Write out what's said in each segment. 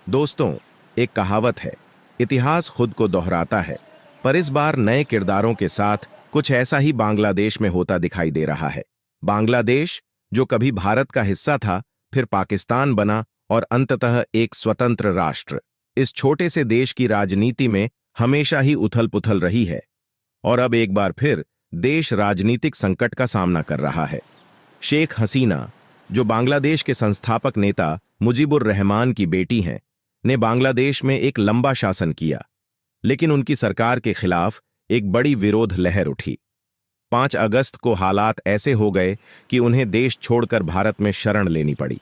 दोस्तों, एक कहावत है, इतिहास खुद को दोहराता है, पर इस बार नए किरदारों के साथ कुछ ऐसा ही बांग्लादेश में होता दिखाई दे रहा है। बांग्लादेश, जो कभी भारत का हिस्सा था, फिर पाकिस्तान बना और अंततः एक स्वतंत्र राष्ट्र। इस छोटे से देश की राजनीति में हमेशा ही उथल-पुथल रही है और अब एक बार फिर देश राजनीतिक संकट का सामना कर रहा है। शेख हसीना, जो बांग्लादेश के संस्थापक नेता मुजीबुर रहमान की बेटी हैं, ने बांग्लादेश में एक लंबा शासन किया, लेकिन उनकी सरकार के खिलाफ एक बड़ी विरोध लहर उठी। 5 अगस्त को हालात ऐसे हो गए कि उन्हें देश छोड़कर भारत में शरण लेनी पड़ी।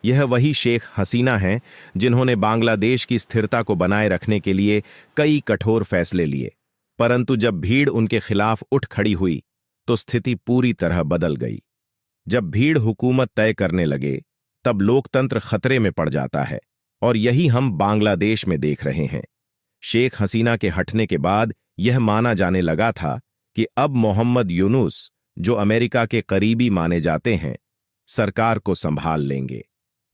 यह वही शेख हसीना हैं जिन्होंने बांग्लादेश की स्थिरता को बनाए रखने के लिए कई कठोर फैसले लिए, परंतु जब भीड़ उनके खिलाफ उठ खड़ी हुई तो स्थिति पूरी तरह बदल गई। जब भीड़ हुकूमत तय करने लगे, तब लोकतंत्र खतरे में पड़ जाता है और यही हम बांग्लादेश में देख रहे हैं। शेख हसीना के हटने के बाद यह माना जाने लगा था कि अब मोहम्मद यूनुस, जो अमेरिका के करीबी माने जाते हैं, सरकार को संभाल लेंगे।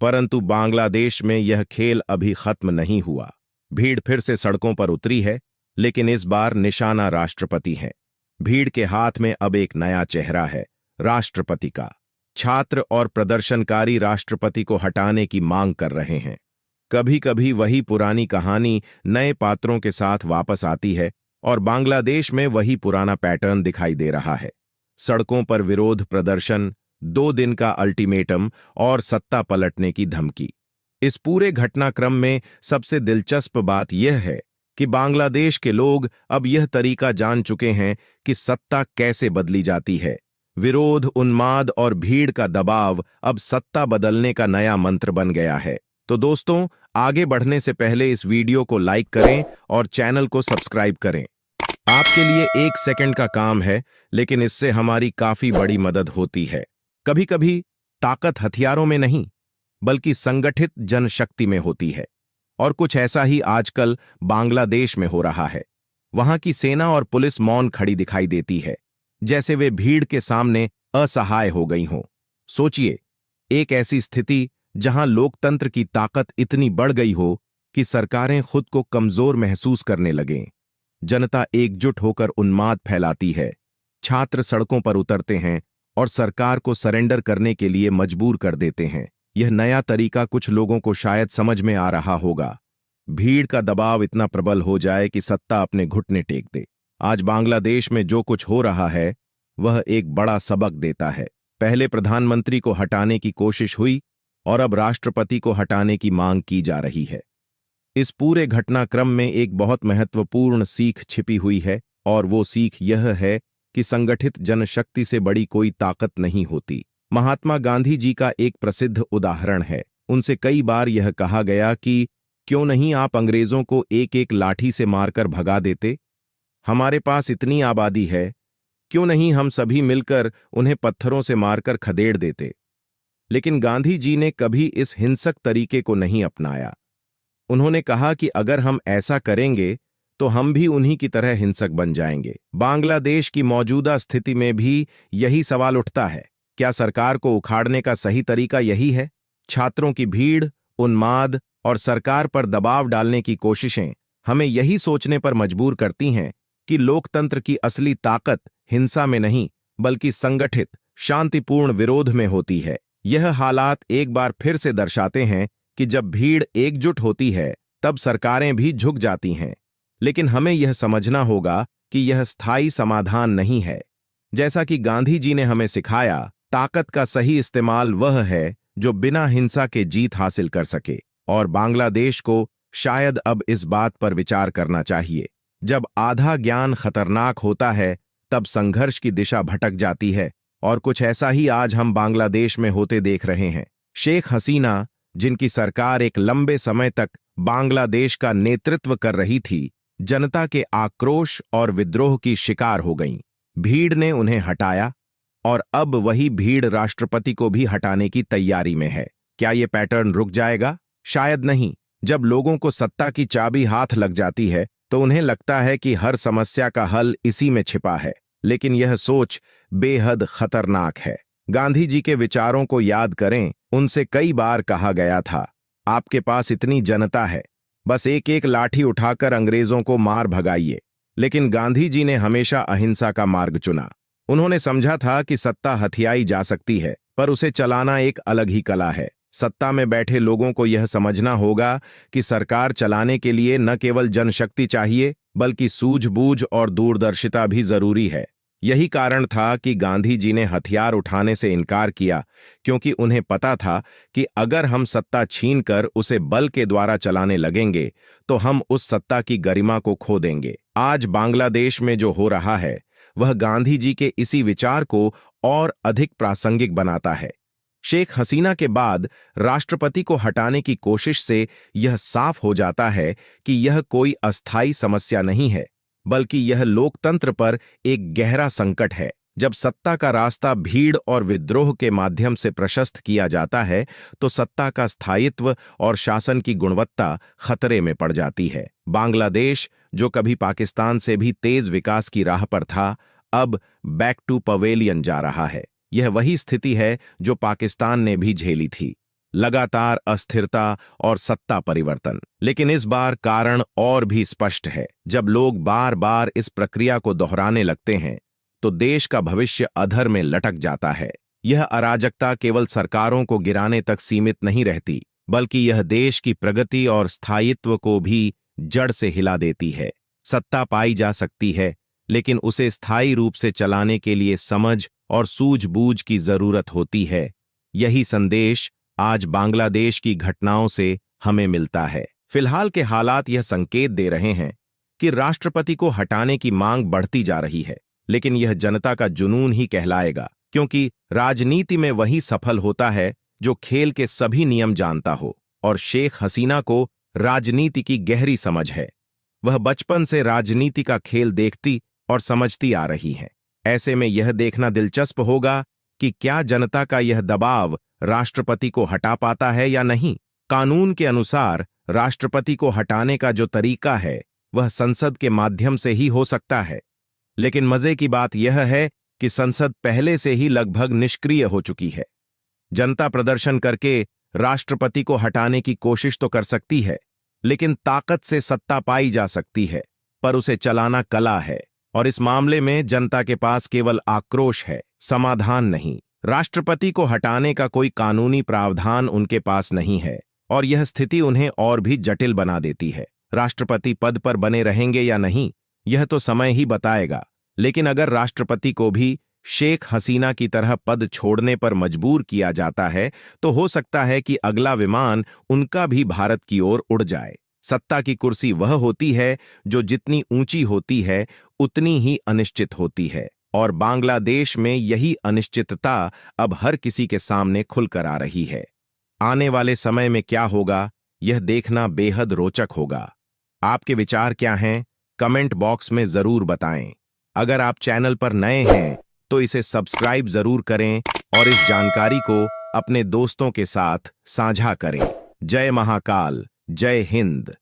परंतु बांग्लादेश में यह खेल अभी खत्म नहीं हुआ। भीड़ फिर से सड़कों पर उतरी है, लेकिन इस बार निशाना राष्ट्रपति है। भीड़ के हाथ में अब एक नया चेहरा है, राष्ट्रपति का। छात्र और प्रदर्शनकारी राष्ट्रपति को हटाने की मांग कर रहे हैं। कभी कभी वही पुरानी कहानी नए पात्रों के साथ वापस आती है और बांग्लादेश में वही पुराना पैटर्न दिखाई दे रहा है। सड़कों पर विरोध प्रदर्शन, 2 दिन का अल्टीमेटम और सत्ता पलटने की धमकी। इस पूरे घटनाक्रम में सबसे दिलचस्प बात यह है कि बांग्लादेश के लोग अब यह तरीका जान चुके हैं कि सत्ता कैसे बदली जाती है। विरोध, उन्माद और भीड़ का दबाव अब सत्ता बदलने का नया मंत्र बन गया है। तो दोस्तों, आगे बढ़ने से पहले इस वीडियो को लाइक करें और चैनल को सब्सक्राइब करें। आपके लिए 1 सेकंड का काम है, लेकिन इससे हमारी काफी बड़ी मदद होती है। कभी कभी ताकत हथियारों में नहीं, बल्कि संगठित जनशक्ति में होती है, और कुछ ऐसा ही आजकल बांग्लादेश में हो रहा है। वहां की सेना और पुलिस मौन खड़ी दिखाई देती है, जैसे वे भीड़ के सामने असहाय हो गई हों। सोचिए, एक ऐसी स्थिति जहां लोकतंत्र की ताकत इतनी बढ़ गई हो कि सरकारें खुद को कमजोर महसूस करने लगें। जनता एकजुट होकर उन्माद फैलाती है, छात्र सड़कों पर उतरते हैं और सरकार को सरेंडर करने के लिए मजबूर कर देते हैं। यह नया तरीका कुछ लोगों को शायद समझ में आ रहा होगा। भीड़ का दबाव इतना प्रबल हो जाए कि सत्ता अपने घुटने टेक दे। आज बांग्लादेश में जो कुछ हो रहा है, वह एक बड़ा सबक देता है। पहले प्रधानमंत्री को हटाने की कोशिश हुई और अब राष्ट्रपति को हटाने की मांग की जा रही है। इस पूरे घटनाक्रम में एक बहुत महत्वपूर्ण सीख छिपी हुई है, और वो सीख यह है कि संगठित जनशक्ति से बड़ी कोई ताकत नहीं होती। महात्मा गांधी जी का एक प्रसिद्ध उदाहरण है। उनसे कई बार यह कहा गया कि क्यों नहीं आप अंग्रेजों को एक एक लाठी से मारकर भगा देते? हमारे पास इतनी आबादी है, क्यों नहीं हम सभी मिलकर उन्हें पत्थरों से मारकर खदेड़ देते? लेकिन गांधी जी ने कभी इस हिंसक तरीके को नहीं अपनाया। उन्होंने कहा कि अगर हम ऐसा करेंगे तो हम भी उन्हीं की तरह हिंसक बन जाएंगे। बांग्लादेश की मौजूदा स्थिति में भी यही सवाल उठता है, क्या सरकार को उखाड़ने का सही तरीका यही है? छात्रों की भीड़, उन्माद और सरकार पर दबाव डालने की कोशिशें हमें यही सोचने पर मजबूर करती हैं कि लोकतंत्र की असली ताकत हिंसा में नहीं, बल्कि संगठित, शांतिपूर्ण विरोध में होती है। यह हालात एक बार फिर से दर्शाते हैं कि जब भीड़ एकजुट होती है, तब सरकारें भी झुक जाती हैं। लेकिन हमें यह समझना होगा कि यह स्थायी समाधान नहीं है। जैसा कि गांधी जी ने हमें सिखाया, ताकत का सही इस्तेमाल वह है जो बिना हिंसा के जीत हासिल कर सके। और बांग्लादेश को शायद अब इस बात पर विचार करना चाहिए। जब आधा ज्ञान खतरनाक होता है, तब संघर्ष की दिशा भटक जाती है, और कुछ ऐसा ही आज हम बांग्लादेश में होते देख रहे हैं। शेख हसीना, जिनकी सरकार एक लंबे समय तक बांग्लादेश का नेतृत्व कर रही थी, जनता के आक्रोश और विद्रोह की शिकार हो गईं। भीड़ ने उन्हें हटाया और अब वही भीड़ राष्ट्रपति को भी हटाने की तैयारी में है। क्या ये पैटर्न रुक जाएगा? शायद नहीं। जब लोगों को सत्ता की चाबी हाथ लग जाती है, तो उन्हें लगता है कि हर समस्या का हल इसी में छिपा है, लेकिन यह सोच बेहद खतरनाक है। गांधी जी के विचारों को याद करें। उनसे कई बार कहा गया था, आपके पास इतनी जनता है, बस एक एक लाठी उठाकर अंग्रेजों को मार भगाइए। लेकिन गांधी जी ने हमेशा अहिंसा का मार्ग चुना। उन्होंने समझा था कि सत्ता हथियाई जा सकती है, पर उसे चलाना एक अलग ही कला है। सत्ता में बैठे लोगों को यह समझना होगा कि सरकार चलाने के लिए न केवल जनशक्ति चाहिए, बल्कि सूझबूझ और दूरदर्शिता भी जरूरी है। यही कारण था कि गांधी जी ने हथियार उठाने से इनकार किया, क्योंकि उन्हें पता था कि अगर हम सत्ता छीनकर उसे बल के द्वारा चलाने लगेंगे तो हम उस सत्ता की गरिमा को खो देंगे। आज बांग्लादेश में जो हो रहा है वह गांधी जी के इसी विचार को और अधिक प्रासंगिक बनाता है। शेख हसीना के बाद राष्ट्रपति को हटाने की कोशिश से यह साफ हो जाता है कि यह कोई अस्थायी समस्या नहीं है, बल्कि यह लोकतंत्र पर एक गहरा संकट है। जब सत्ता का रास्ता भीड़ और विद्रोह के माध्यम से प्रशस्त किया जाता है तो सत्ता का स्थायित्व और शासन की गुणवत्ता खतरे में पड़ जाती है। बांग्लादेश, जो कभी पाकिस्तान से भी तेज विकास की राह पर था, अब बैक टू पवेलियन जा रहा है। यह वही स्थिति है जो पाकिस्तान ने भी झेली थी, लगातार अस्थिरता और सत्ता परिवर्तन। लेकिन इस बार कारण और भी स्पष्ट है। जब लोग बार बार इस प्रक्रिया को दोहराने लगते हैं तो देश का भविष्य अधर में लटक जाता है। यह अराजकता केवल सरकारों को गिराने तक सीमित नहीं रहती, बल्कि यह देश की प्रगति और स्थायित्व को भी जड़ से हिला देती है। सत्ता पाई जा सकती है, लेकिन उसे स्थायी रूप से चलाने के लिए समझ और सूझबूझ की जरूरत होती है। यही संदेश आज बांग्लादेश की घटनाओं से हमें मिलता है। फिलहाल के हालात यह संकेत दे रहे हैं कि राष्ट्रपति को हटाने की मांग बढ़ती जा रही है, लेकिन यह जनता का जुनून ही कहलाएगा, क्योंकि राजनीति में वही सफल होता है जो खेल के सभी नियम जानता हो। और शेख हसीना को राजनीति की गहरी समझ है। वह बचपन से राजनीति का खेल देखती और समझती आ रही है। ऐसे में यह देखना दिलचस्प होगा कि क्या जनता का यह दबाव राष्ट्रपति को हटा पाता है या नहीं। कानून के अनुसार राष्ट्रपति को हटाने का जो तरीका है वह संसद के माध्यम से ही हो सकता है, लेकिन मजे की बात यह है कि संसद पहले से ही लगभग निष्क्रिय हो चुकी है। जनता प्रदर्शन करके राष्ट्रपति को हटाने की कोशिश तो कर सकती है, लेकिन ताकत से सत्ता पाई जा सकती है, पर उसे चलाना कला है। और इस मामले में जनता के पास केवल आक्रोश है, समाधान नहीं। राष्ट्रपति को हटाने का कोई कानूनी प्रावधान उनके पास नहीं है, और यह स्थिति उन्हें और भी जटिल बना देती है। राष्ट्रपति पद पर बने रहेंगे या नहीं, यह तो समय ही बताएगा। लेकिन अगर राष्ट्रपति को भी शेख हसीना की तरह पद छोड़ने पर मजबूर किया जाता है तो हो सकता है कि अगला विमान उनका भी भारत की ओर उड़ जाए। सत्ता की कुर्सी वह होती है जो जितनी ऊंची होती है उतनी ही अनिश्चित होती है, और बांग्लादेश में यही अनिश्चितता अब हर किसी के सामने खुलकर आ रही है। आने वाले समय में क्या होगा, यह देखना बेहद रोचक होगा। आपके विचार क्या हैं? कमेंट बॉक्स में जरूर बताएं। अगर आप चैनल पर नए हैं तो इसे सब्सक्राइब जरूर करें और इस जानकारी को अपने दोस्तों के साथ साझा करें। जय महाकाल, जय हिंद।